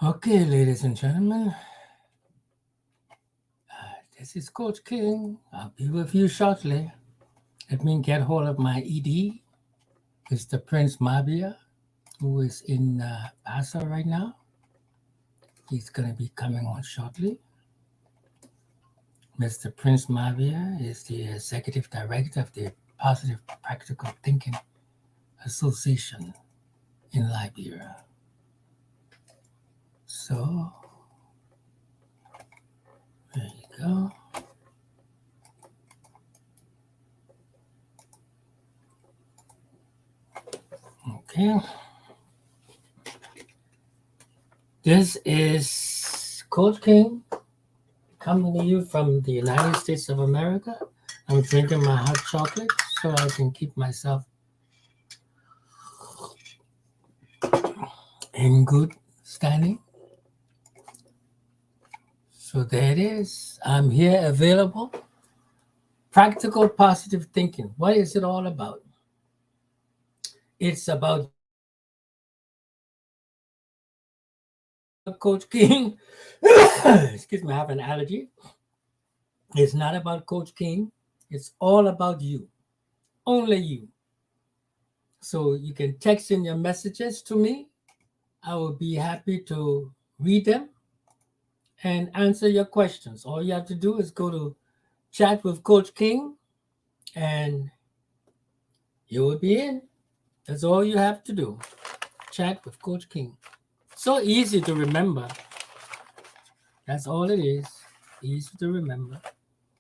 Okay, ladies and gentlemen, this is Coach King. I'll be with you shortly. Let me get hold of my ED. It's the Prince Mabia, who is in Paso right now. He's going to be coming on shortly. Mr. Prince Mavia is the executive director of the Positive Practical Thinking Association in Liberia. So, there you go. Okay. This is Coach King coming to you from the United States of America. I'm drinking my hot chocolate so I can keep myself in good standing. So there it is. I'm here available. Practical positive thinking. What is it all about? It's about Coach King. Excuse me, I have an allergy. It's not about Coach King. It's all about you. Only you. So you can text in your messages to me. I will be happy to read them and answer your questions. All you have to do is go to chat with Coach King and you will be in. That's all you have to do. Chat with Coach King. So easy to remember. That's all it is. Easy to remember.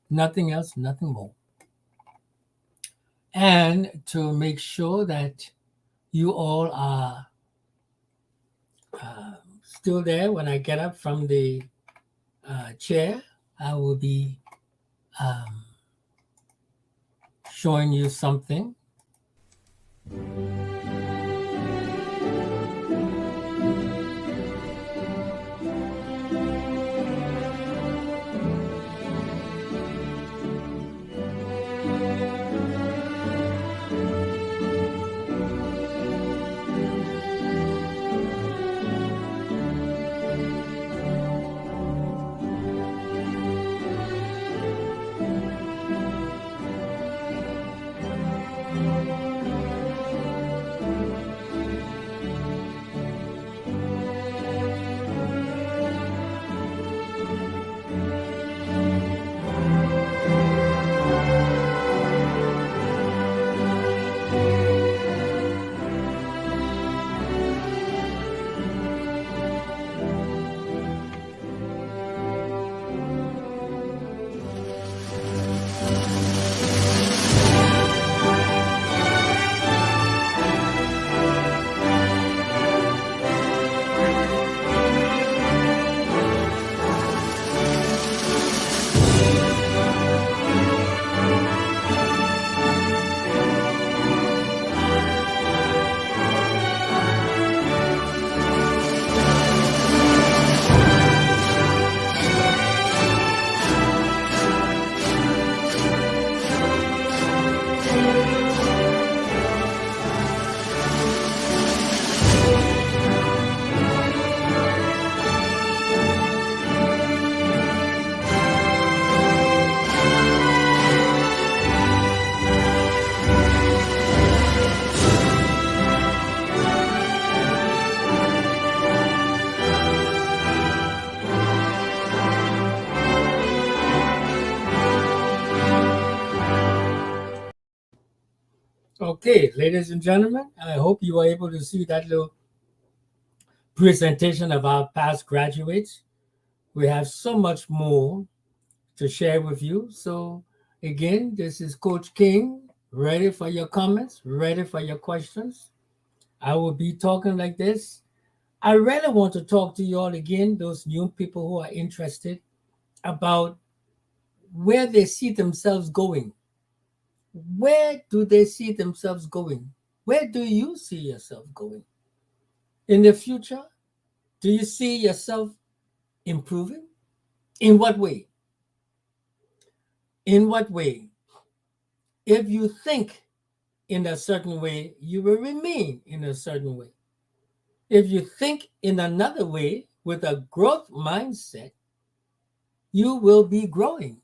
Nothing else, nothing more. And to make sure that you all are still there when I get up from the chair, I will be showing you something. Okay, ladies and gentlemen, I hope you were able to see that little presentation of our past graduates. We have so much more to share with you. So, again, this is Coach King, ready for your comments, ready for your questions. I will be talking like this. I really want to talk to you all again, those new people who are interested, about where they see themselves going. Where do they see themselves going? Where do you see yourself going? In the future, do you see yourself improving? In what way? In what way? If you think in a certain way, you will remain in a certain way. If you think in another way, with a growth mindset, you will be growing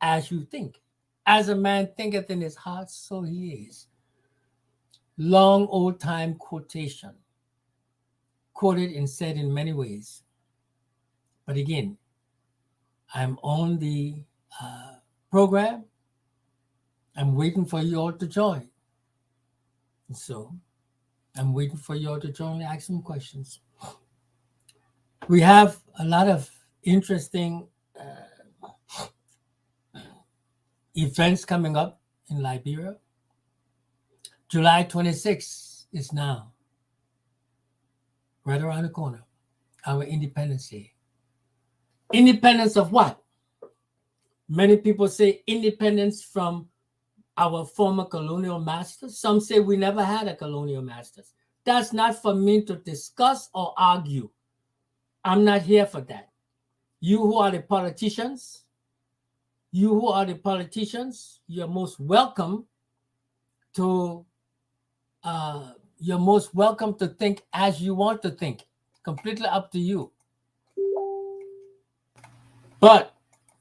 as you think. As a man thinketh in his heart, so he is. Long old time quotation, quoted and said in many ways. But again, I'm on the program. I'm waiting for you all to join. So I'm waiting for you all to join and ask some questions. We have a lot of interesting events coming up in Liberia. July 26th is now right around the corner, our Independence Day. Independence of what? Many people say independence from our former colonial masters. Some say we never had a colonial masters. That's not for me to discuss or argue. I'm not here for that. You who are the politicians, you're most welcome to think as you want to think. Completely up to you. But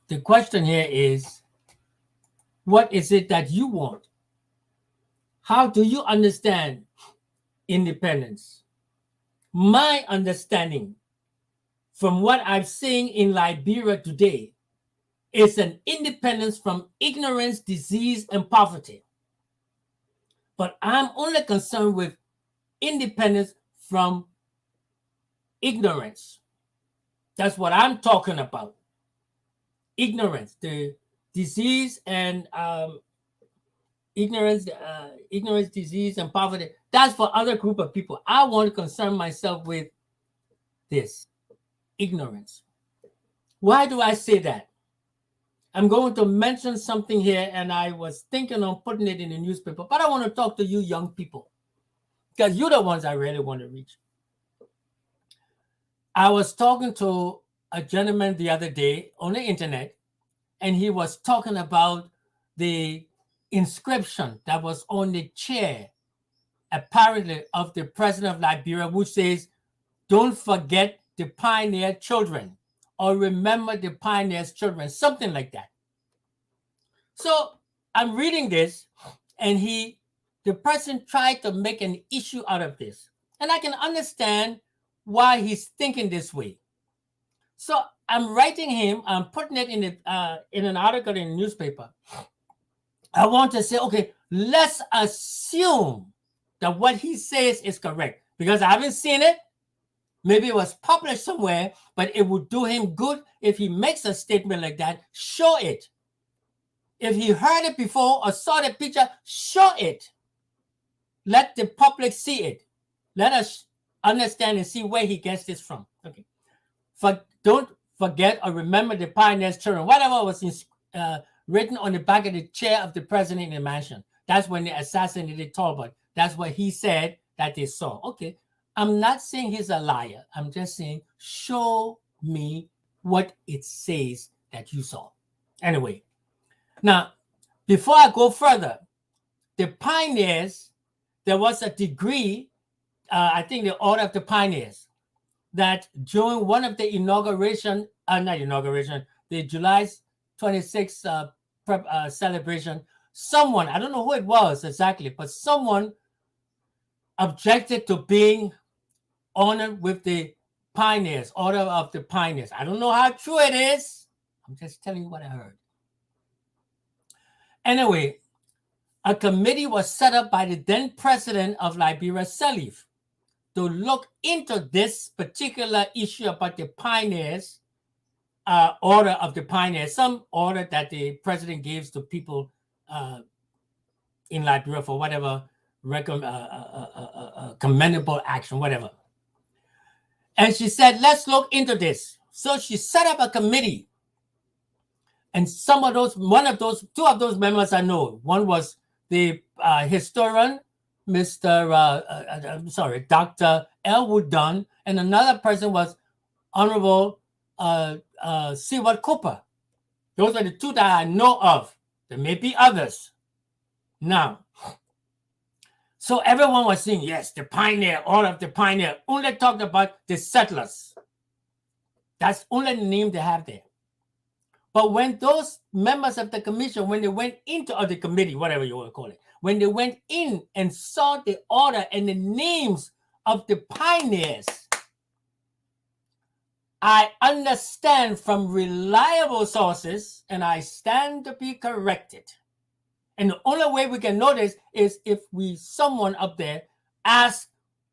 the question here is, what is it that you want? How do you understand independence? My understanding from what I've seen in Liberia today is an independence from ignorance, disease, and poverty. But I'm only concerned with independence from ignorance. That's what I'm talking about. Ignorance, the disease and ignorance, disease, and poverty. That's for other group of people. I want to concern myself with this ignorance. Why do I say that? I'm going to mention something here, and I was thinking on putting it in the newspaper, but I want to talk to you young people because you're the ones I really want to reach. I was talking to a gentleman the other day on the internet, and he was talking about the inscription that was on the chair, apparently, of the president of Liberia, which says, "Don't forget the pioneer children," or "Remember the pioneers' children," something like that. So I'm reading this, and the person tried to make an issue out of this. And I can understand why he's thinking this way. So I'm writing him, I'm putting it in an article in the newspaper. I want to say, okay, let's assume that what he says is correct, because I haven't seen it. Maybe it was published somewhere, but it would do him good if he makes a statement like that. Show it. If he heard it before or saw the picture, show it. Let the public see it. Let us understand and see where he gets this from. Okay. Don't forget or remember the pioneers' children. Whatever was written on the back of the chair of the president in the mansion. That's when they assassinated Talbot. That's what he said that they saw. Okay. I'm not saying he's a liar. I'm just saying, show me what it says that you saw. Anyway, now, before I go further, the pioneers, there was a degree, I think the Order of the Pioneers, that during one of the the July 26th celebration, someone, I don't know who it was exactly, but someone objected to being honored with the pioneers, Order of the Pioneers. I don't know how true it is. I'm just telling you what I heard. Anyway, a committee was set up by the then president of Liberia, Salif, to look into this particular issue about the pioneers, Order of the Pioneers, some order that the president gives to people in Liberia for whatever commendable action, whatever. And she said, let's look into this. So she set up a committee. And two of those members I know. One was the historian, Dr. Elwood Dunn, and another person was Honorable Seward Cooper. Those are the two that I know of. There may be others. Now, so everyone was saying, yes, the pioneer, all of the pioneer, only talked about the settlers. That's only the name they have there. But when those members of the commission, when they went into, or the committee, whatever you want to call it, when they went in and saw the order and the names of the pioneers, I understand from reliable sources, and I stand to be corrected. And the only way we can know this is if someone up there asks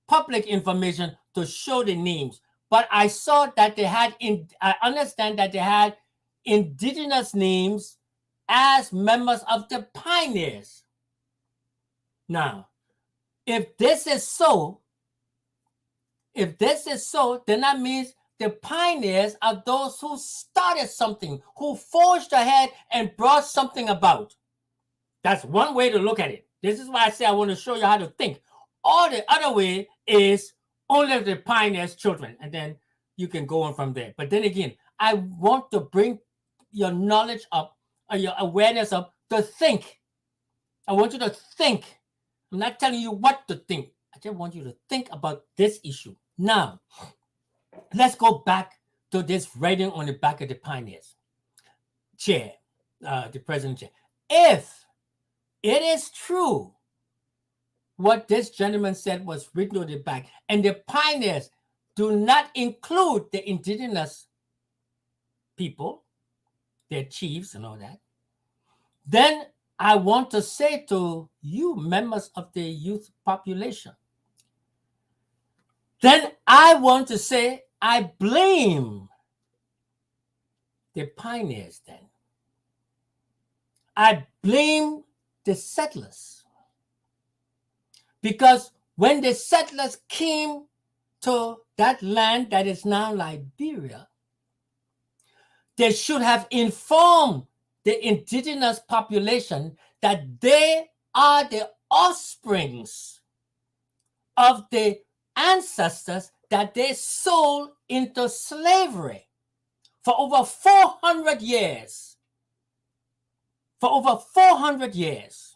public information to show the names. But I saw that they had, I understand that they had indigenous names as members of the pioneers. Now, if this is so, then that means the pioneers are those who started something, who forged ahead and brought something about. That's one way to look at it. This is why I say I want to show you how to think. Or the other way is only the pioneers' children, and then you can go on from there. But then again, I want to bring your knowledge up, or your awareness up, to think. I want you to think. I'm not telling you what to think. I just want you to think about this issue. Now, let's go back to this writing on the back of the pioneers' chair, the president's chair. If it is true what this gentleman said was written on the back, and the pioneers do not include the indigenous people, their chiefs and all that, then I want to say to you, members of the youth population, then I want to say I blame the pioneers then. I blame the settlers. Because when the settlers came to that land that is now Liberia, they should have informed the indigenous population that they are the offsprings of the ancestors that they sold into slavery for over 400 years. For over 400 years.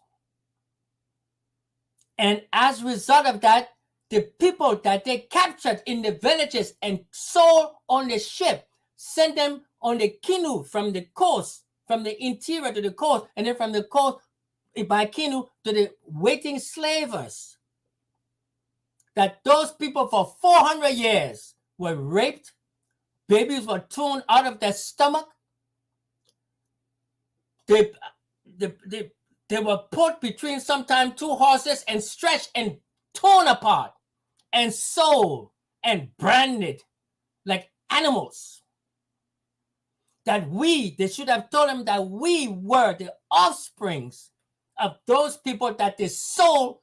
And as a result of that, the people that they captured in the villages and sold on the ship, sent them on the canoe from the coast, from the interior to the coast, and then from the coast by canoe to the waiting slavers. That those people for 400 years were raped, babies were torn out of their stomach, they were put between sometimes two horses and stretched and torn apart and sold and branded like animals. That they should have told them that we were the offsprings of those people that they sold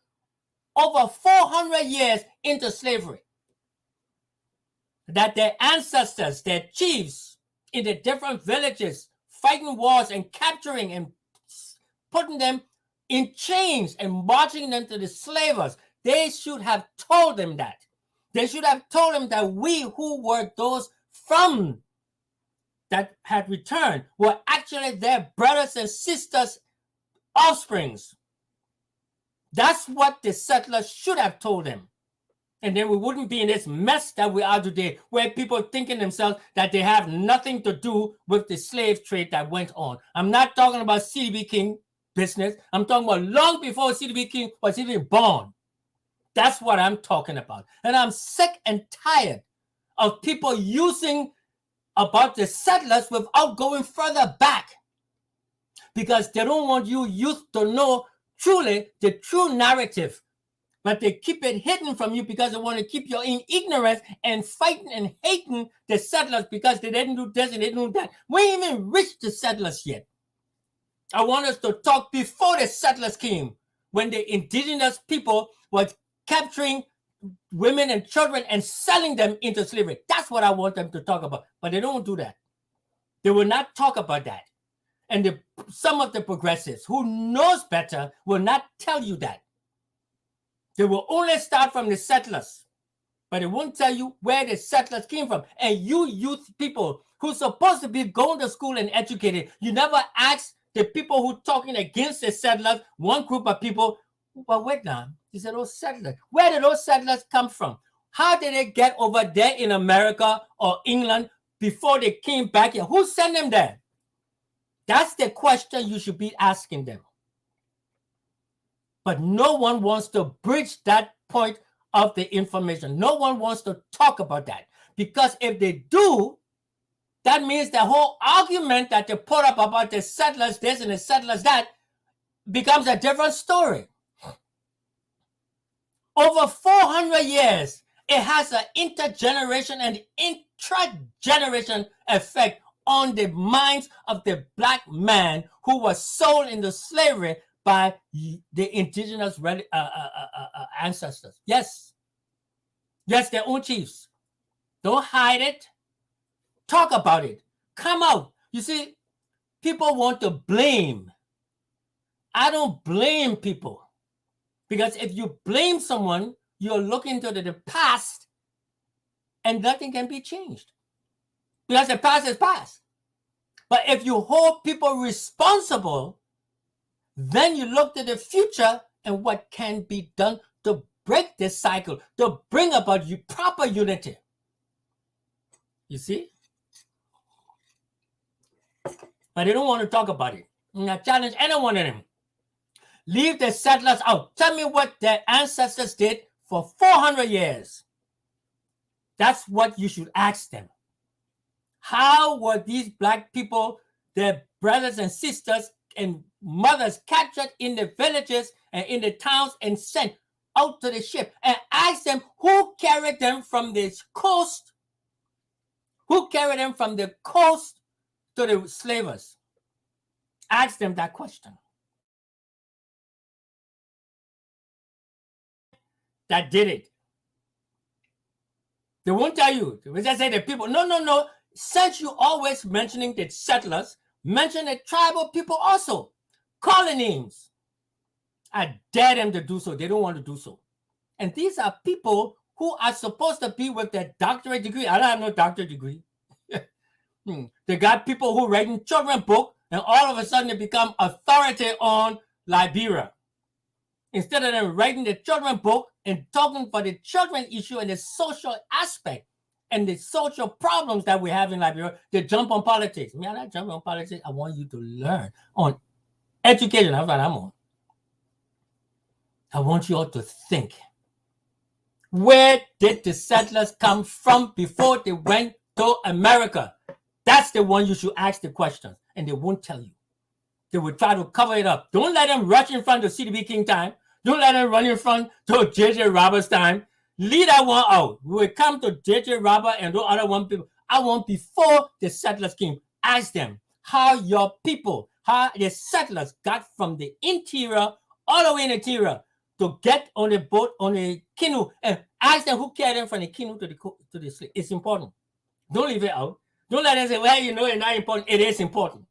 over 400 years into slavery. That their ancestors, their chiefs in the different villages, fighting wars and capturing and putting them in chains and marching them to the slavers, they should have told them that. They should have told them that we who were those from that had returned were actually their brothers and sisters' offsprings. That's what the settlers should have told them. And then we wouldn't be in this mess that we are today, where people thinking themselves that they have nothing to do with the slave trade that went on. I'm not talking about C.D.B. King business. I'm talking about long before C.D.B. King was even born. That's what I'm talking about. And I'm sick and tired of people using about the settlers without going further back, because they don't want you youth to know truly the true narrative. But they keep it hidden from you because they want to keep you in ignorance and fighting and hating the settlers because they didn't do this and they didn't do that. We ain't even reached the settlers yet. I want us to talk before the settlers came, when the indigenous people was capturing women and children and selling them into slavery. That's what I want them to talk about. But they don't do that. They will not talk about that. And some of the progressives who knows better will not tell you that. They will only start from the settlers, but they won't tell you where the settlers came from. And you youth people who's supposed to be going to school and educated, you never ask the people who talking against the settlers, one group of people, well, wait now, you said those settlers. Where did those settlers come from? How did they get over there in America or England before they came back here? Who sent them there? That's the question you should be asking them. But no one wants to bridge that point of the information. No one wants to talk about that. Because if they do, that means the whole argument that they put up about the settlers this and the settlers that becomes a different story. Over 400 years, it has an intergeneration and intra-generation effect on the minds of the black man who was sold into slavery by the indigenous ancestors. Yes, their own chiefs. Don't hide it. Talk about it. Come out. You see, people want to blame. I don't blame people. Because if you blame someone, you're looking to the past and nothing can be changed. Because the past is past. But if you hold people responsible, then you look to the future and what can be done to break this cycle, to bring about proper unity. You see? But they don't want to talk about it. And I challenge any one of them. Leave the settlers out. Tell me what their ancestors did for 400 years. That's what you should ask them. How were these black people, their brothers and sisters and mothers captured in the villages and in the towns and sent out to the ship? And ask them who carried them from the coast, who carried them from the coast to the slavers. Ask them that question. That did it. They won't tell you. They just say the people. No. Since you always mentioning the settlers, mention the tribal people also. Call the names. I dare them to do so. They don't want to do so. And these are people who are supposed to be with their doctorate degree. I don't have no doctorate degree. They got people who writing children's book, and all of a sudden they become authority on Liberia. Instead of them writing the children's book and talking for the children's issue and the social aspect and the social problems that we have in Liberia, they jump on politics. I'm not jumping on politics. I want you to learn on education. That's what I'm on. I want you all to think. Where did the settlers come from before they went to America? That's the one you should ask the questions, and they won't tell you. They will try to cover it up. Don't let them rush in front of CDB King time. Don't let them run in front to JJ Roberts time. Leave that one out. We will come to JJ Roberts and those other one people. I want before the settlers came. Ask them how your people, how the settlers got from the interior all the way in the interior to get on the boat, on the canoe, and ask them who carried them from the canoe to the slave. It's important. Don't leave it out. Don't let them say, well, you know, it's not important. It is important.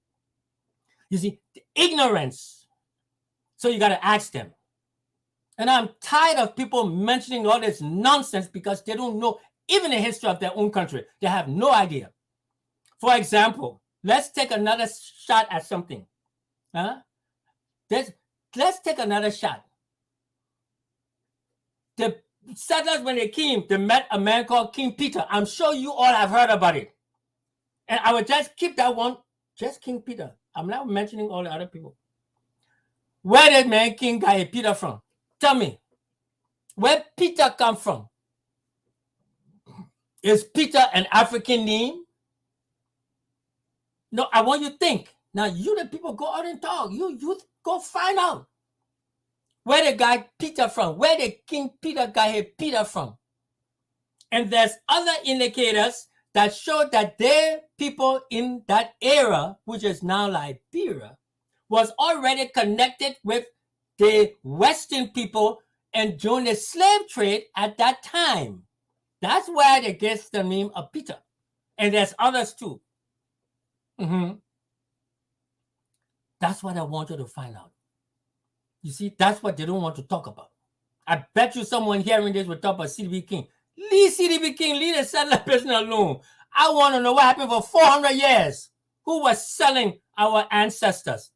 You see, the ignorance. So you got to ask them. And I'm tired of people mentioning all this nonsense because they don't know even the history of their own country. They have no idea. For example, let's take another shot at something. Let's take another shot. The settlers, when they came, they met a man called King Peter. I'm sure you all have heard about it. And I will just keep that one, just King Peter. I'm not mentioning all the other people. Where did man King guy Peter from? Tell me, where Peter come from? Is Peter an African name? No, I want you to think. Now, you the people go out and talk. You go find out. Where the guy Peter from? Where the King Peter guy Peter from? And there's other indicators that show that their people in that era, which is now Liberia, was already connected with the Western people and joined the slave trade at that time. That's where they get the name of Peter. And there's others too. That's what I want you to find out. You see, that's what they don't want to talk about. I bet you someone hearing this will talk about CDB King. Leave CDB King, leave the settler business alone. I want to know what happened for 400 years. Who was selling our ancestors?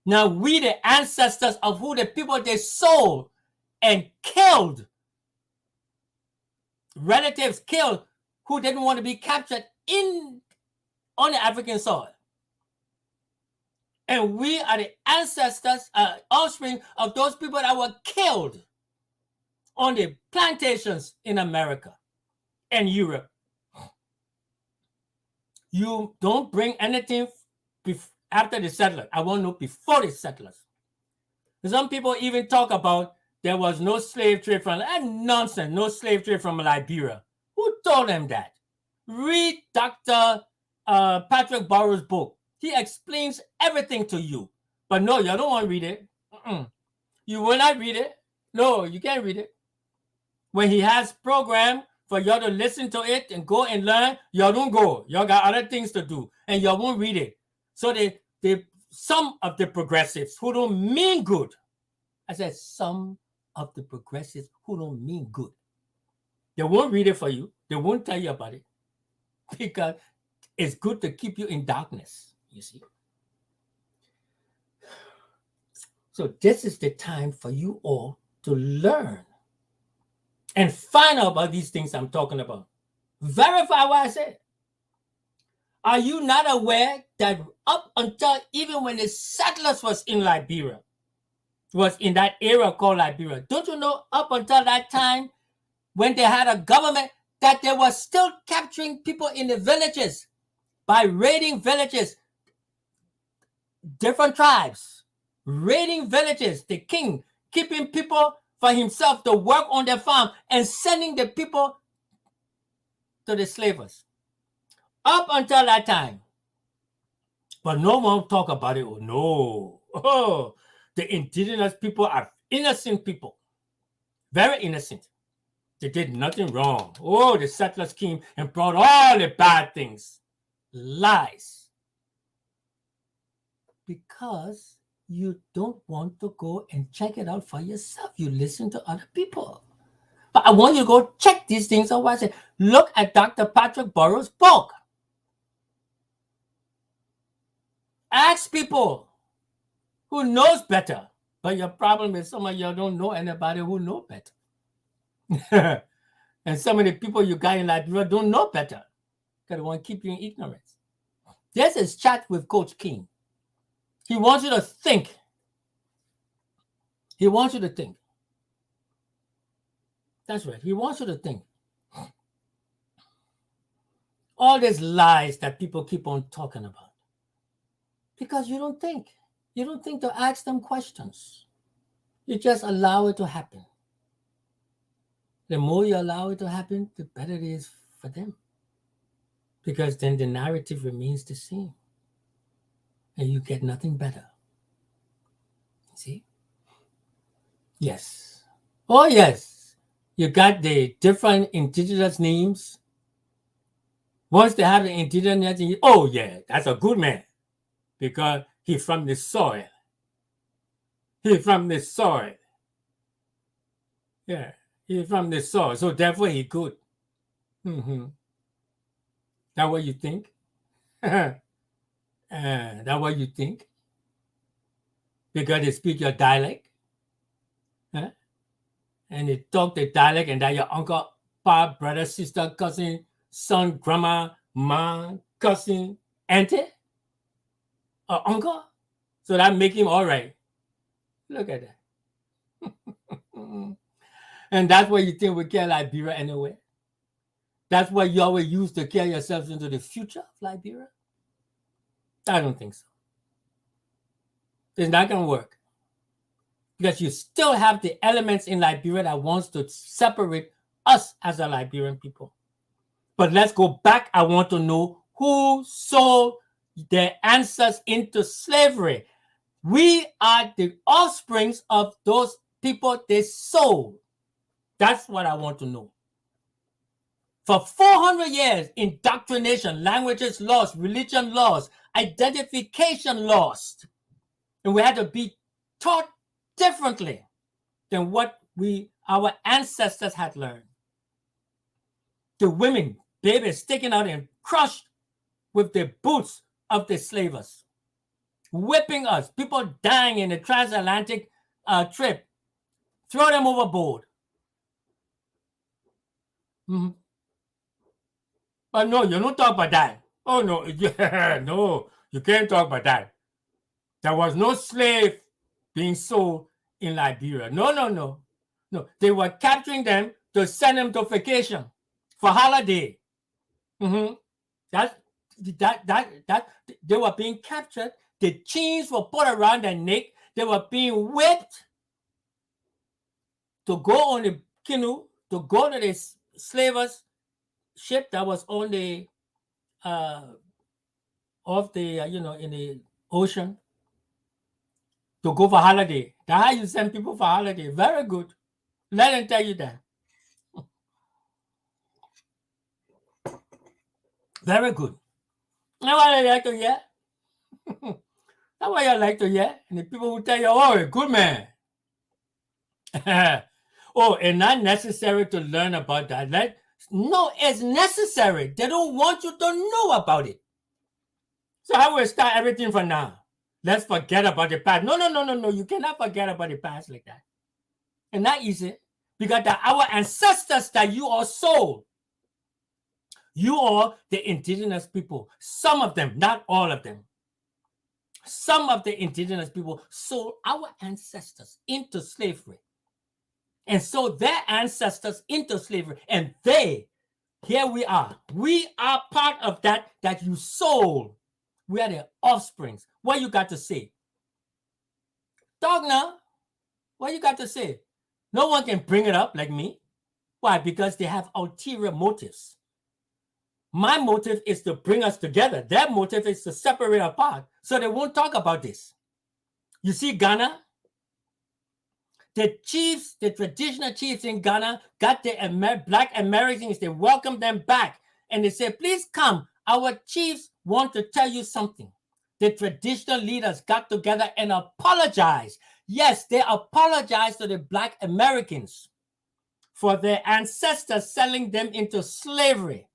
Now, we the ancestors of who the people they sold and killed, relatives killed, who didn't want to be captured on the African soil. And we are the ancestors, offspring of those people that were killed on the plantations in America and Europe. You don't bring anything after the settlers. I want to know before the settlers. Some people even talk about there was no slave trade from nonsense, no slave trade from Liberia. Who told them that? Read Dr. Patrick Burroughs' book. He explains everything to you. But no, you don't want to read it. You will not read it. No, you can't read it. When he has program for y'all to listen to it and go and learn, y'all don't go. Y'all got other things to do, and y'all won't read it. So some of the progressives who don't mean good, I said some of the progressives who don't mean good, they won't read it for you. They won't tell you about it because it's good to keep you in darkness, you see. So this is the time for you all to learn and find out about these things I'm talking about. Verify what I said. Are you not aware that up until even when the settlers was in Liberia, was in that era called Liberia, don't you know up until that time when they had a government that they were still capturing people in the villages by raiding villages, different tribes, raiding villages, the king keeping people for himself to work on their farm and sending the people to the slavers. Up until that time. But no one talk about it. Oh, no. Oh, the indigenous people are innocent people. Very innocent. They did nothing wrong. Oh, the settlers came and brought all the bad things. Lies. Because you don't want to go and check it out for yourself. You listen to other people. But I want you to go check these things out. I say, look at Dr. Patrick Burroughs' book. Ask people who knows better. But your problem is some of you don't know anybody who know better. And some of the people you got in Liberia don't know better because they want to keep you in ignorance. This is Chat with Coach King. He wants you to think. He wants you to think. That's right. He wants you to think. All these lies that people keep on talking about. Because you don't think. You don't think to ask them questions. You just allow it to happen. The more you allow it to happen, the better it is for them. Because then the narrative remains the same. And you get nothing better. See? Yes. Oh, yes. You got the different indigenous names. Once they have the indigenous name, oh, yeah, that's a good man. Because he's from the soil. He's from the soil. Yeah, he's from the soil. So therefore he's good. Mm-hmm. That what you think? That what you think? Because they speak your dialect? Huh? And they talk the dialect and that your uncle, pa, brother, sister, cousin, son, grandma, mom, cousin, auntie, or uncle? So that make him all right. Look at that. And that's why you think we care Liberia anyway. That's why you always use to carry yourselves into the future of Liberia. I don't think so. It's not going to work. Because you still have the elements in Liberia that wants to separate us as a Liberian people. But let's go back. I want to know who sold their ancestors into slavery. We are the offsprings of those people they sold. That's what I want to know. For 400 years, indoctrination, languages lost, religion lost, identification lost. And we had to be taught differently than what our ancestors had learned. The women, babies sticking out and crushed with the boots of the slavers, whipping us, people dying in the transatlantic trip, throw them overboard. Mm-hmm. Oh, no, you don't talk about that. Oh, no, yeah, no, you can't talk about that. There was no slave being sold in Liberia. No, no, no. No, they were capturing them to send them to vacation for holiday. Mm-hmm. That they were being captured. The chains were put around their neck. They were being whipped to go on the canoe, to go to the slavers ship that was on the off the in the ocean, to go for holiday. That's how you send people for holiday. Very good. Let them tell you that. Very good. That's what I like to hear. That's what I like to hear. And the people who tell you, oh, good man. Oh, and not necessary to learn about that. No, it's necessary. They don't want you to know about it. So I will start everything from now. Let's forget about the past. No, no, no, no, no. You cannot forget about the past like that. And not easy. Because our ancestors that you all sold, you are the indigenous people. Some of them, not all of them. Some of the indigenous people sold our ancestors into slavery. And so their ancestors into slavery. And here we are. We are part of that you sold. We are the offsprings. What you got to say? Talk now. What you got to say? No one can bring it up like me. Why? Because they have ulterior motives. My motive is to bring us together. Their motive is to separate apart. So they won't talk about this. You see Ghana? The chiefs, the traditional chiefs in Ghana got the Black Americans. They welcomed them back. And they said, please come. Our chiefs want to tell you something. The traditional leaders got together and apologized. Yes, they apologized to the Black Americans for their ancestors selling them into slavery.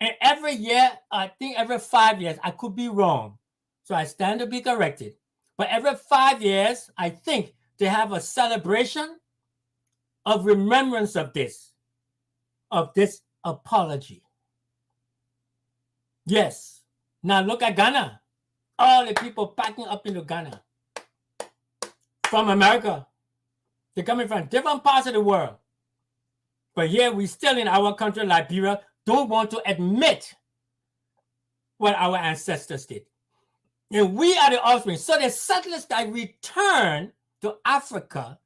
And every year, I think every 5 years, I could be wrong, so I stand to be corrected. But every 5 years, I think they have a celebration of remembrance of this apology. Yes. Now look at Ghana. All the people packing up into Ghana from America. They're coming from different parts of the world. But here we still in our country, Liberia, don't want to admit what our ancestors did. And we are the offspring. So the settlers that returned to Africa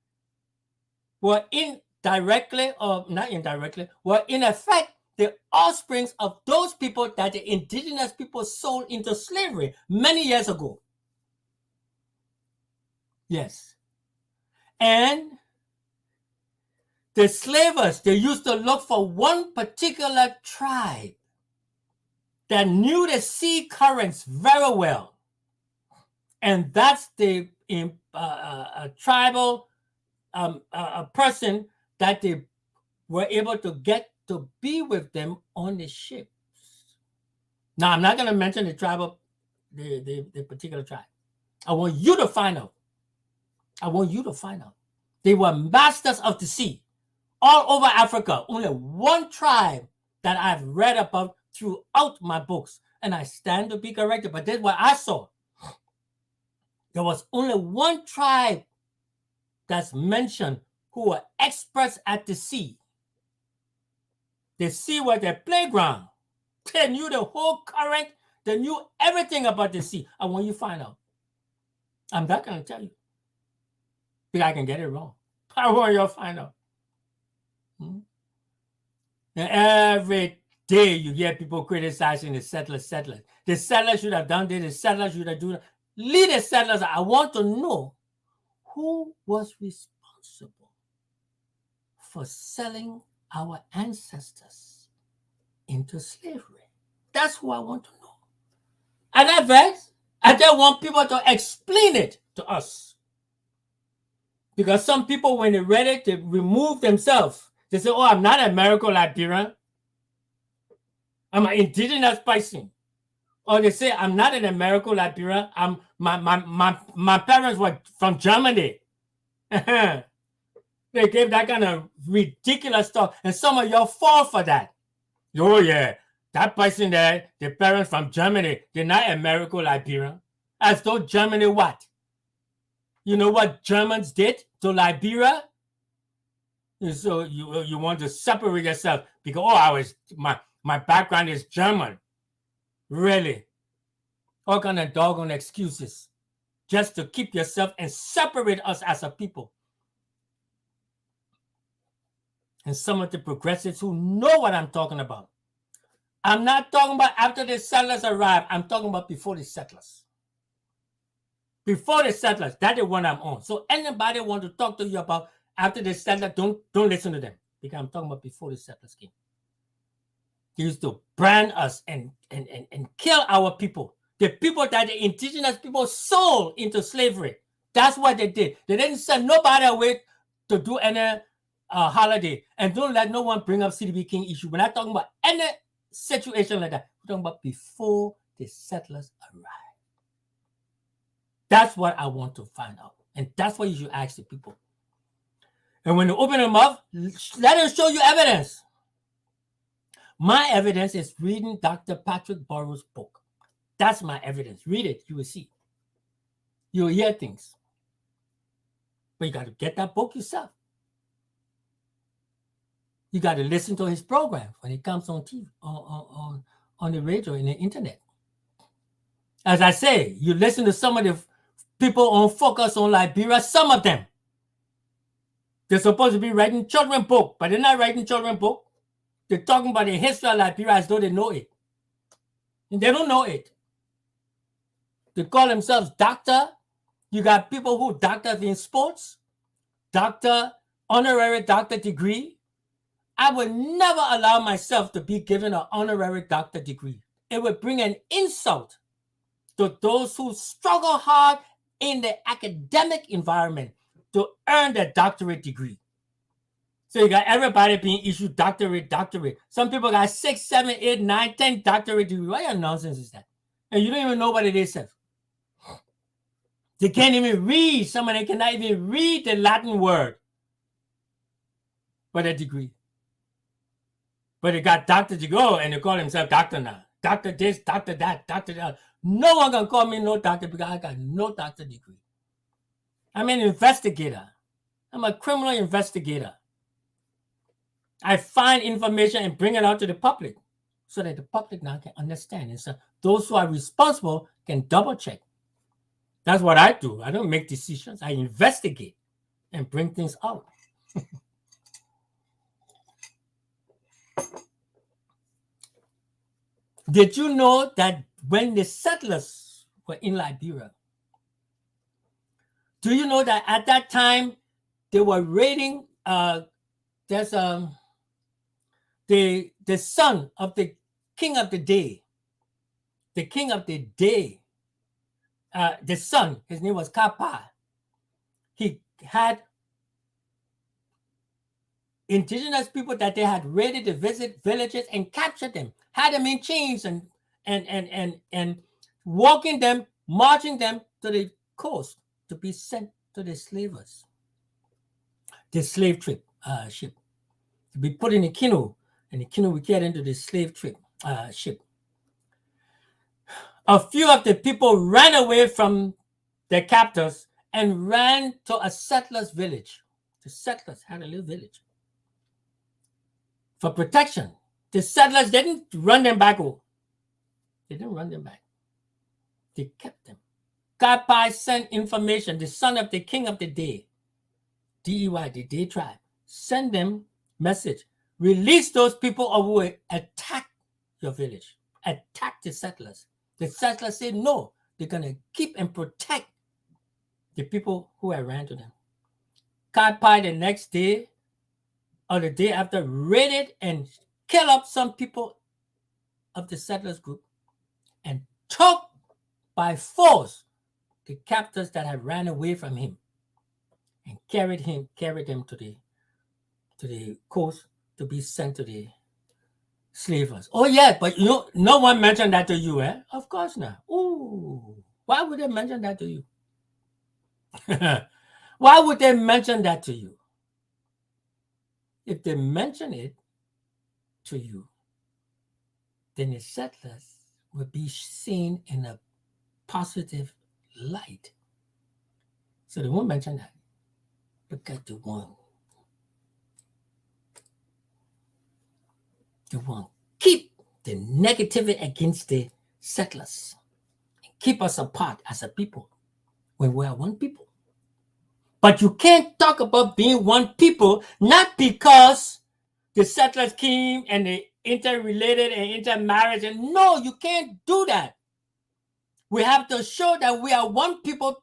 were indirectly or not indirectly, were in effect the offsprings of those people that the indigenous people sold into slavery many years ago. Yes. And the slavers, they used to look for one particular tribe that knew the sea currents very well. And that's the tribal person that they were able to get to be with them on the ships. Now, I'm not going to mention the tribal, the particular tribe. I want you to find out. I want you to find out. They were masters of the sea. All over Africa, only one tribe that I've read about throughout my books, and I stand to be corrected, but that's what I saw. There was only one tribe that's mentioned who were experts at the sea. The sea was their playground. They knew the whole current. They knew everything about the sea. I want you to find out. I'm not going to tell you, because I can get it wrong. I want you to find out. And every day you hear people criticizing the settlers. The settlers should have done this. The settlers should have done that. Lead the settlers. I want to know who was responsible for selling our ancestors into slavery. That's who I want to know. And that verse, I just want people to explain it to us. Because some people, when they're ready to remove themselves, they say, oh, I'm not an American Liberian. I'm an indigenous person. Or they say, I'm not an American Liberian. My parents were from Germany. They gave that kind of ridiculous stuff. And some of y'all fall for that. Oh, yeah. That person there, the parents from Germany, they're not American Liberian. As though Germany what? You know what Germans did to Liberia? So you want to separate yourself because my background is German. Really? All kind of doggone excuses just to keep yourself and separate us as a people. And some of the progressives who know what I'm talking about. I'm not talking about after the settlers arrived. I'm talking about before the settlers. Before the settlers, that is what I'm on. So anybody want to talk to you about after the settlers, don't listen to them. Because I'm talking about before the settlers came. They used to brand us and kill our people. The people that the indigenous people sold into slavery. That's what they did. They didn't send nobody away to do any holiday. And don't let no one bring up CDB King issue. We're not talking about any situation like that. We're talking about before the settlers arrived. That's what I want to find out. And that's what you should ask the people. And when you open them up, let them show you evidence. My evidence is reading Dr. Patrick Burroughs' book. That's my evidence. Read it, you will see. You will hear things. But you got to get that book yourself. You got to listen to his program when it comes on TV, on the radio and the internet. As I say, you listen to some of the people on Focus on Liberia, some of them. They're supposed to be writing children's book, but they're not writing children's book. They're talking about the history of Liberia as though they know it. And they don't know it. They call themselves doctor. You got people who doctors in sports, honorary doctor degree. I would never allow myself to be given an honorary doctor degree. It would bring an insult to those who struggle hard in the academic environment to earn their doctorate degree. So you got everybody being issued doctorate. Some people got 6, 7, 8, 9, 10 doctorate degrees. What kind of nonsense is that? And you don't even know what it is. They can't even read. Some of them cannot even read the Latin word for their degree. But they got doctor degree, and they call themselves doctor now. Doctor this, doctor that, doctor that. No one can call me no doctor because I got no doctor degree. I'm an investigator. I'm a criminal investigator. I find information and bring it out to the public so that the public now can understand. And so those who are responsible can double check. That's what I do. I don't make decisions. I investigate and bring things out. Did you know that when the settlers were in Liberia, do you know that at that time they were raiding the son of the king of the day. The king of the day, the son, his name was Kapa. He had indigenous people that they had raided to visit villages and captured them, had them in chains and walking them, marching them to the coast to be sent to the slavers. The slave ship to be put in a canoe, and the canoe would get into the slave ship. A few of the people ran away from their captors and ran to a settler's village. The settlers had a little village for protection. The settlers didn't run them back. They didn't run them back. They kept them. Kapai sent information, the son of the king of the day, DEY, the day tribe, send them message. Release those people who will attack your village, attack the settlers. The settlers said no, they're going to keep and protect the people who had ran to them. Kapai the next day or the day after raided and killed up some people of the settlers group and took by force the captors that had ran away from him and carried them to the coast to be sent to the slavers. Oh yeah, but you know, no one mentioned that to you, eh? Of course not. Ooh, why would they mention that to you? Why would they mention that to you? If they mention it to you, then the settlers will be seen in a positive light. So they won't mention that. Look at the one. The one. Keep the negativity against the settlers. Keep us apart as a people when we are one people. But you can't talk about being one people, not because the settlers came and they interrelated and intermarried. And no, you can't do that. We have to show that we are one people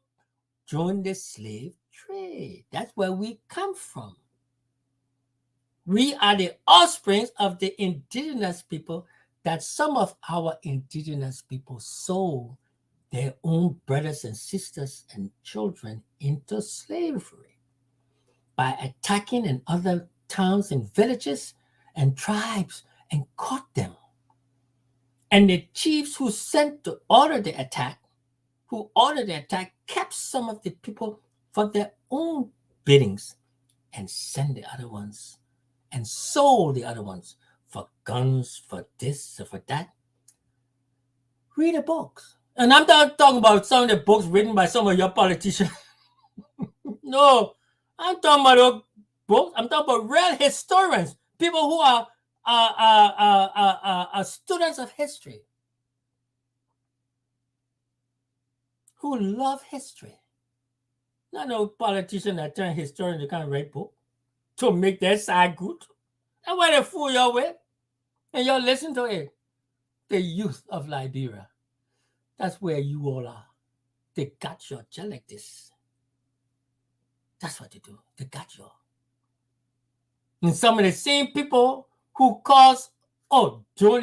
during the slave trade. That's where we come from. We are the offspring of the indigenous people that some of our indigenous people sold their own brothers and sisters and children into slavery by attacking in other towns and villages and tribes and caught them. And the chiefs who sent to order the attack, kept some of the people for their own biddings and sent the other ones and sold the other ones for guns, for this, or for that. Read the books. And I'm not talking about some of the books written by some of your politicians. No, I'm talking about books. I'm talking about real historians, people who are students of history, who love history. Not no politician that turn historian to kind of write book to make their side good. That's why they fool you with. And you listen to it. The youth of Liberia. That's where you all are. They got your just like this. That's what they do. They got you. And some of the same people who caused, during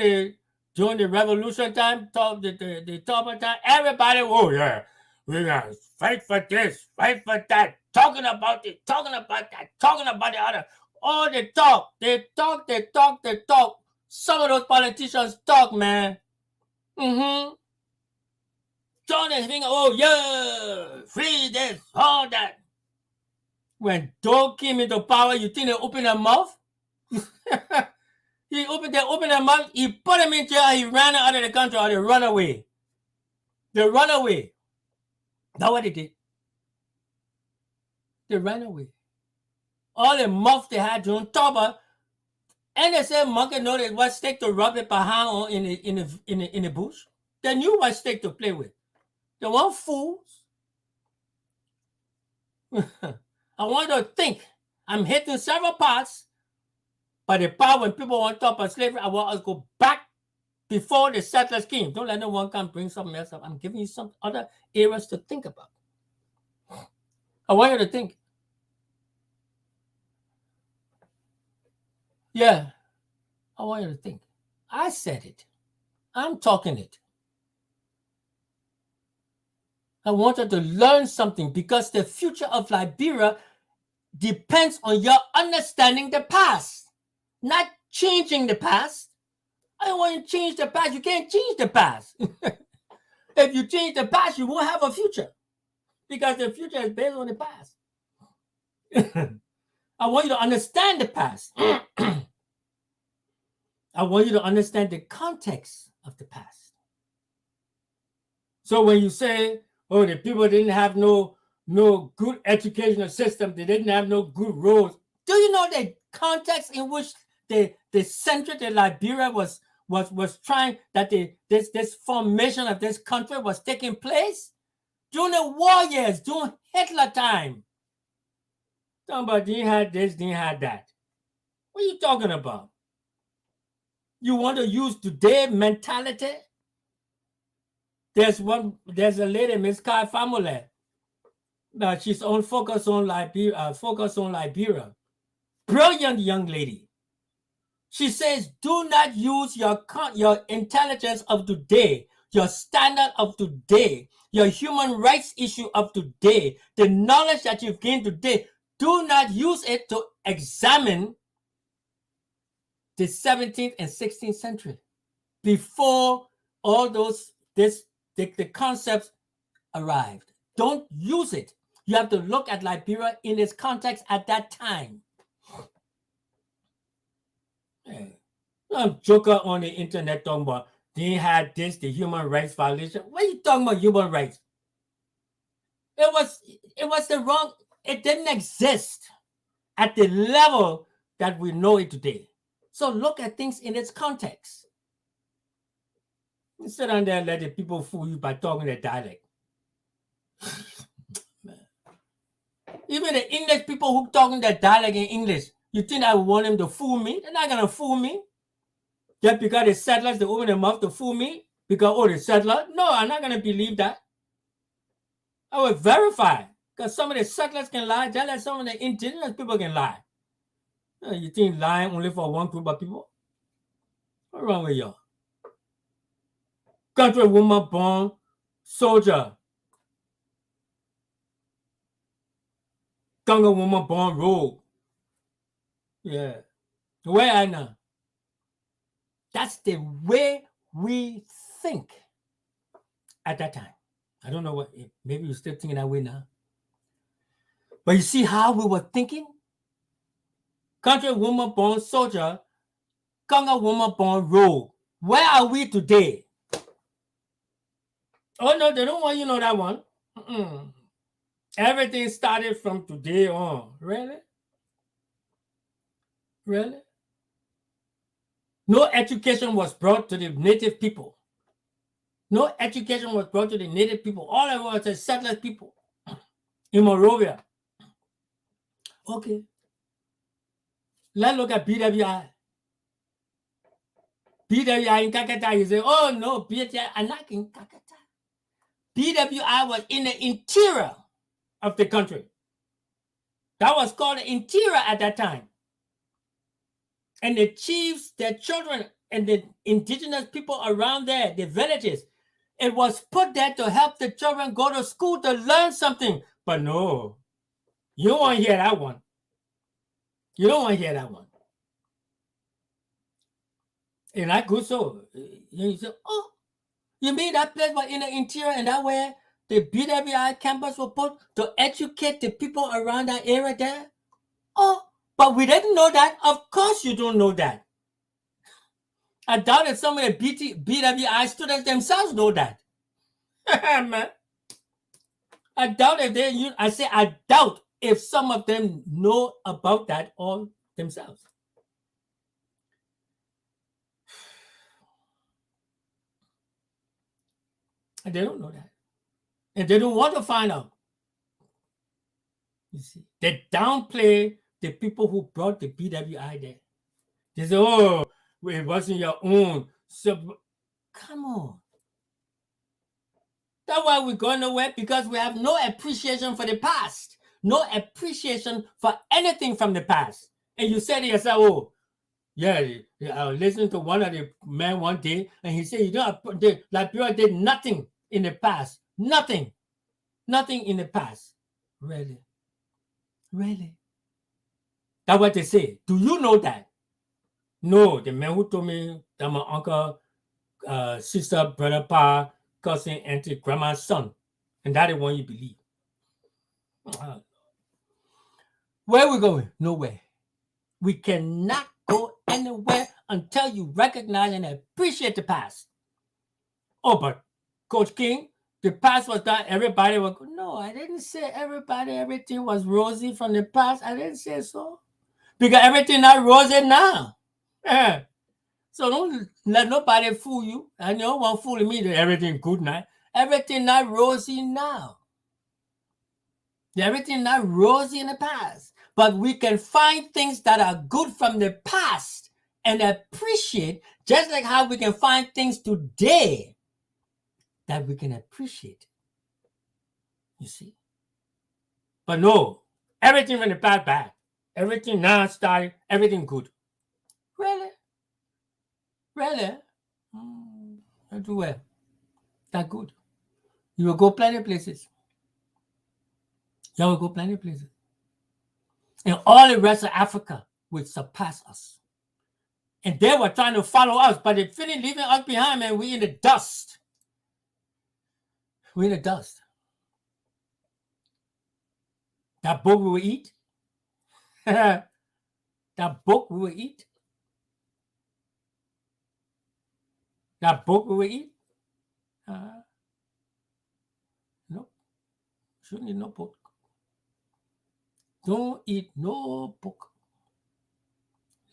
the revolution time, the top time, everybody, we're gonna fight for this, fight for that, talking about it, talking about that, talking about the other. Oh, they talk. Some of those politicians talk, man. Don't they think, free this, all that. When Doe came into power, you think they opened their mouth? They opened their mouth, he put them in jail, he ran out of the country, or they run away. They run away. That's what they did. They ran away. All the mouth they had on top of, and they said monkey know what stick to rub it behind in the bush. They knew what stick to play with. They weren't fools. I want to think. I'm hitting several parts, but the part when people want to talk about slavery, I want us to go back before the settlers came. Don't let no one come bring something else up. I'm giving you some other areas to think about. I want you to think. Yeah, I want you to think. I said it. I'm talking it. I want you to learn something because the future of Liberia depends on your understanding the past, not changing the past. I don't want you to change the past. You can't change the past. If you change the past, you won't have a future because the future is based on the past. I want you to understand the past. I want you to understand the context of the past. So when you say, the people didn't have no good educational system, they didn't have no good roads, do you know the context in which the century that Liberia was trying, that this formation of this country was taking place? During the war years, during Hitler time. Somebody didn't have this, didn't have that. What are you talking about? You want to use today mentality? There's a lady, Miss Kai Famule. She's on focus on Liberia. Brilliant young lady. She says, do not use your intelligence of today, your standard of today, your human rights issue of today, the knowledge that you've gained today. Do not use it to examine the 17th and 16th century before all the concepts arrived. Don't use it. You have to look at Liberia in its context at that time. Some joker on the internet talking about they had this, the human rights violation. What are you talking about human rights? It was the wrong, it didn't exist at the level that we know it today. So look at things in its context. You sit down there and let the people fool you by talking their dialect. Even the English people who talking their dialect in English, you think I would want them to fool me? They're not gonna fool me. Just because the settlers, they open their mouth to fool me because, oh, the settler? No, I'm not gonna believe that. I will verify because some of the settlers can lie, just like some of the indigenous people can lie. You think lying only for one group of people? What's wrong with y'all? Country woman born soldier. Gunga woman born rogue. Yeah. Where I know. That's the way we think at that time. I don't know what, maybe you're still thinking that way now. But you see how we were thinking? Country woman born soldier, Gunga woman born rogue. Where are we today? Oh no, they don't want you to know that one. Everything started from today on. Really? Really? No education was brought to the native people. No education was brought to the native people. All it was the settler people in Monrovia. Okay. Let's look at BWI. BWI in Kakata, you say, oh no, BWI are not in Kakata. BWI was in the interior of the country. That was called the interior at that time. And the chiefs, their children, and the indigenous people around there, the villages, it was put there to help the children go to school to learn something. But no, you don't want to hear that one. You don't want to hear that one. And I go so. You say, oh, you mean that place was in the interior and that where the BWI campus was put to educate the people around that area there? Oh, but we didn't know that. Of course you don't know that. I doubt if some of the BWI students themselves know that. Man. I doubt if they, I say I doubt if some of them know about that all themselves. And they don't know that. And they don't want to find out. You see, they downplay the people who brought the BWI there. They say, oh, it wasn't your own. So, come on. That's why we're going nowhere, because we have no appreciation for the past. No appreciation for anything from the past. And you say to yourself, oh, yeah, I was listening to one of the men one day, and he said, you know, Liberia did nothing in the past. Nothing. Nothing in the past. Really? Really? That's what they say. Do you know that? No, the man who told me that my uncle, sister, brother, pa, cousin, auntie, grandma's son. And that is one you believe. Where are we going? Nowhere. We cannot go anywhere until you recognize and appreciate the past. Oh, but Coach King, the past was that everybody was. No, I didn't say everybody, everything was rosy from the past. I didn't say so. Because everything not rosy now. Yeah. So don't let nobody fool you. And no one fooling me that everything good now. Everything not rosy now. Everything not rosy in the past. But we can find things that are good from the past and appreciate, just like how we can find things today that we can appreciate. You see? But no, everything from the past bad. Everything now started, everything good. Really? Really? I do well. That good. You will go plenty of places. You will go plenty of places. And all the rest of Africa will surpass us. And they were trying to follow us, but they finished leaving us behind, and we're in the dust. We're in the dust. That book we will eat. That book we will eat. That book we will eat? No, shouldn't eat no book. Don't eat no book.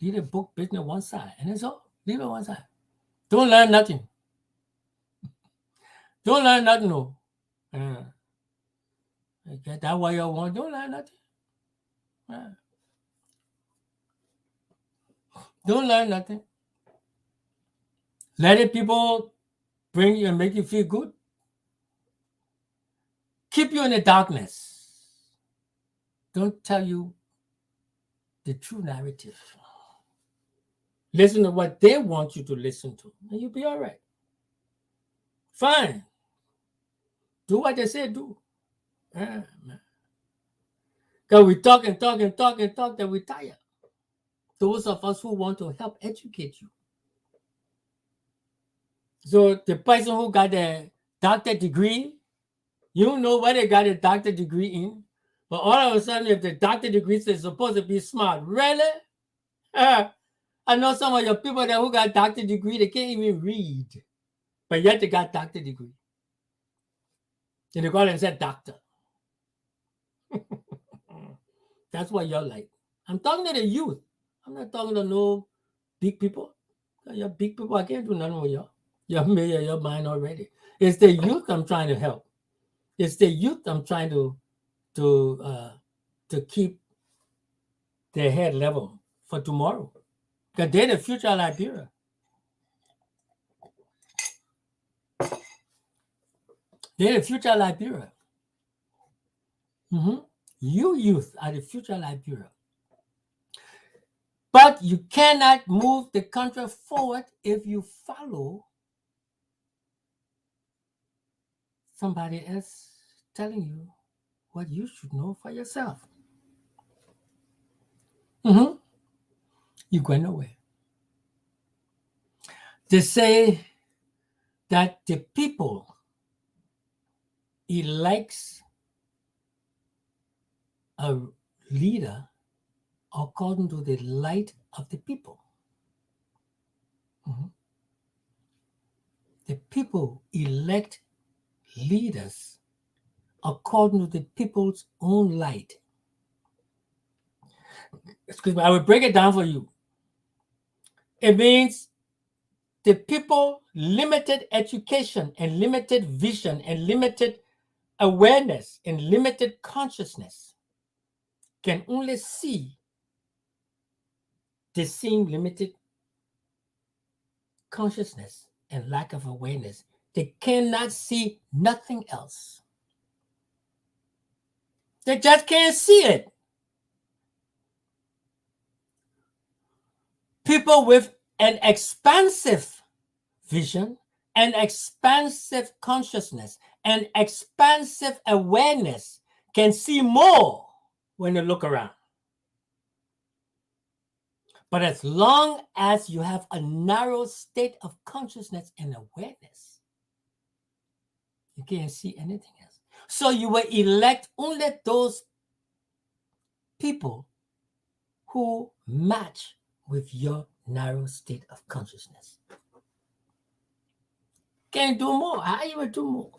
Leave the book business one side, and that's all. Leave it one side. Don't learn nothing. Don't learn nothing, no. Okay, that's why you want. Don't learn nothing. Don't learn nothing. Let it people bring you and make you feel good. Keep you in the darkness. Don't tell you the true narrative. Listen to what they want you to listen to, and you'll be all right. Fine. Do what they say do. Because we talk and talk and talk and talk that we tire. Those of us who want to help educate you. So the person who got a doctorate degree, you don't know what they got a doctorate degree in, but all of a sudden, if the doctorate degree is supposed to be smart, really? I know some of your people there who got doctorate degree, they can't even read, but yet they got doctorate degree. And they call themselves doctor. That's what you're like. I'm talking to the youth. I'm not talking to no big people. You're big people, I can't do nothing with you. You're made your mind already. It's the youth I'm trying to help. It's the youth I'm trying to keep their head level for tomorrow. Because they're the future of Liberia. They're the future of Liberia. You youth are the future of Liberia. But you cannot move the country forward if you follow somebody else telling you what you should know for yourself. You go nowhere. They say that the people elects a leader according to the light of the people. The people elect leaders according to the people's own light. Excuse me, I will break it down for you. It means the people limited education and limited vision and limited awareness and limited consciousness can only see the same limited consciousness and lack of awareness. They cannot see nothing else. They just can't see it. People with an expansive vision, an expansive consciousness, an expansive awareness can see more when they look around. But as long as you have a narrow state of consciousness and awareness, you can't see anything else. So you will elect only those people who match with your narrow state of consciousness. Can't do more. How you will do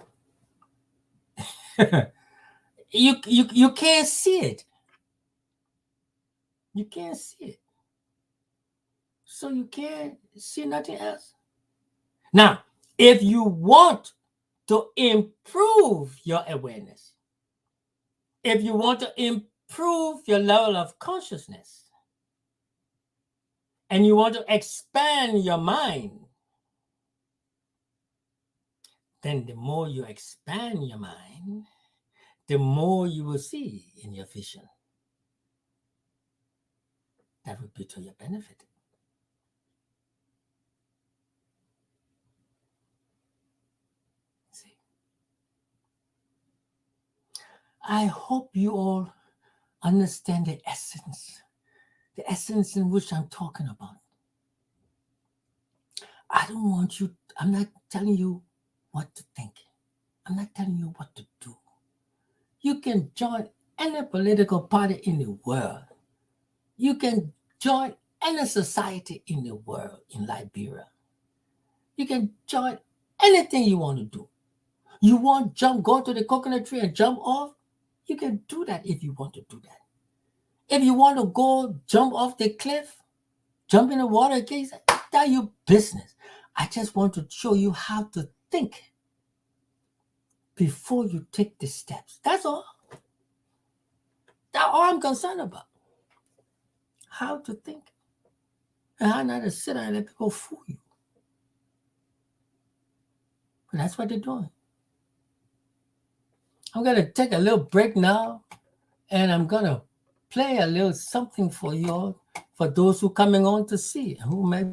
more? You can't see it. You can't see it. So you can't see nothing else. Now, if you want to improve your awareness, if you want to improve your level of consciousness, and you want to expand your mind, then the more you expand your mind, the more you will see in your vision. That would be to your benefit. See? I hope you all understand the essence in which I'm talking about. I don't want you, I'm not telling you what to think. I'm not telling you what to do. You can join any political party in the world. You can join any society in the world in Liberia. You can join anything you want to do. You want go to the coconut tree and jump off? You can do that if you want to do that. If you want to go jump off the cliff, jump in the water, okay, that's your business. I just want to show you how to think before you take the steps. That's all. That's all I'm concerned about. How to think. And how not to sit there and let people fool you. But that's what they're doing. I'm going to take a little break now, and I'm going to play a little something for you all, for those who are coming on to see, who may.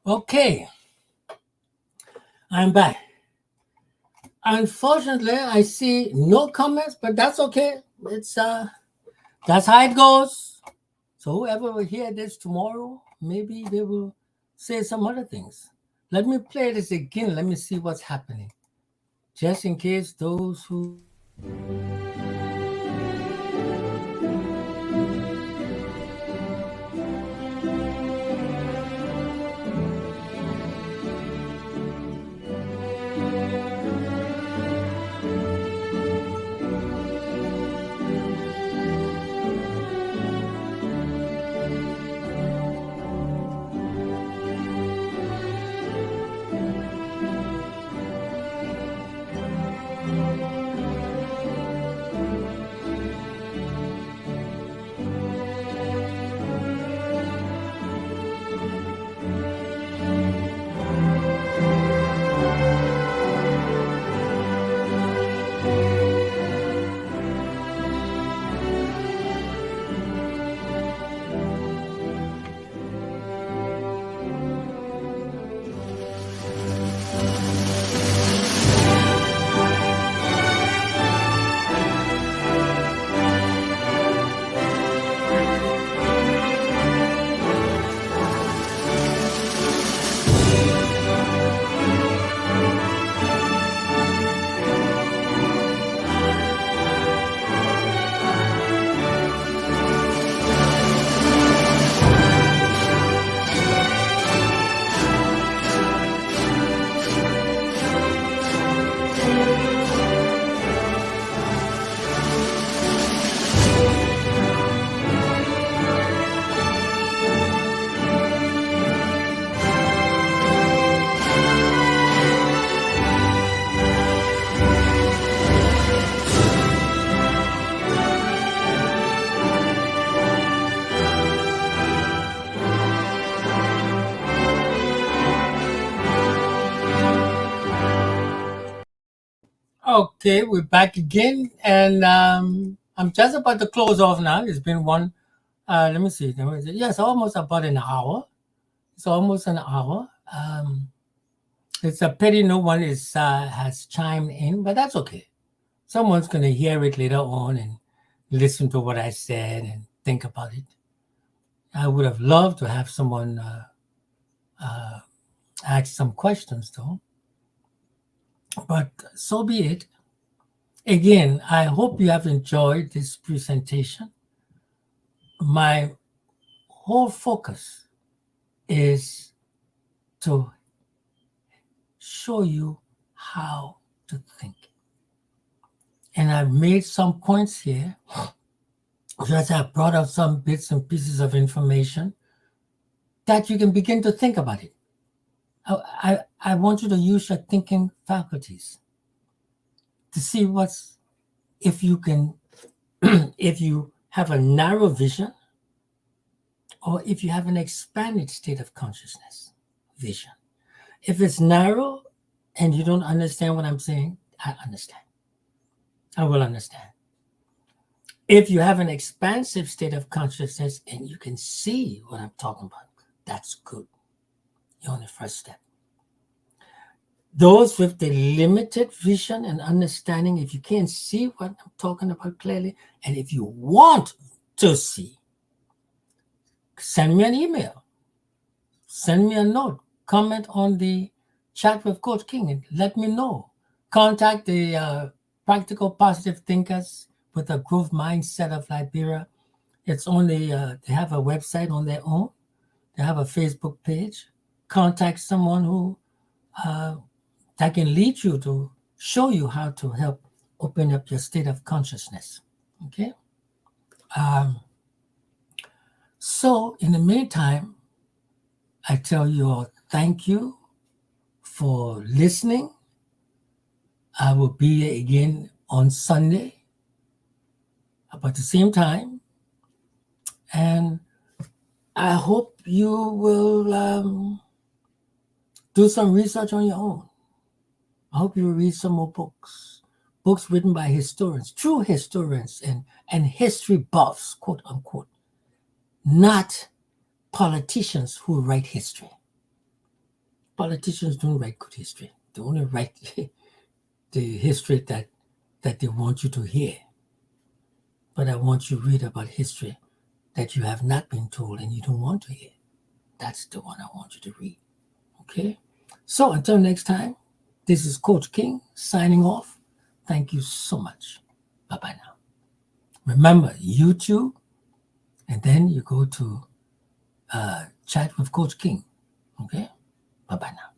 Okay, I'm back. Unfortunately, I see no comments, but that's okay. It's that's how it goes. So whoever will hear this tomorrow, maybe they will say some other things. Let me play this again. Let me see what's happening. Just in case those who. Okay, we're back again, and I'm just about to close off now. It's been one. Let me see. Yes, almost about an hour. It's almost an hour. It's a pity no one is has chimed in, but that's okay. Someone's gonna hear it later on and listen to what I said and think about it. I would have loved to have someone uh, ask some questions though, but so be it. Again, I hope you have enjoyed this presentation. My whole focus is to show you how to think. And I've made some points here. Just I've brought out some bits and pieces of information that you can begin to think about it. I want you to use your thinking faculties to see what's, if you can, if you have a narrow vision or if you have an expanded state of consciousness vision. If it's narrow and you don't understand what I'm saying, I understand. I will understand. If you have an expansive state of consciousness and you can see what I'm talking about, that's good. You're on the first step. Those with the limited vision and understanding, if you can't see what I'm talking about clearly, and if you want to see, send me an email, send me a note, comment on the chat with Coach King and let me know. Contact the Practical Positive Thinkers with a Growth Mindset of Liberia. It's only, they have a website on their own. They have a Facebook page. Contact someone who that can lead you to show you how to help open up your state of consciousness. Okay. So in the meantime, I tell you all thank you for listening. I will be again on Sunday about the same time. And I hope you will do some research on your own. I hope you will read some more books written by historians, true historians and history buffs, quote unquote, not politicians who write history. Politicians don't write good history. They only write the history that they want you to hear. But I want you to read about history that you have not been told and you don't want to hear. That's the one I want you to read. Okay? So until next time, this is Coach King signing off. Thank you so much. Bye-bye now. Remember, YouTube, and then you go to chat with Coach King. Okay? Bye-bye now.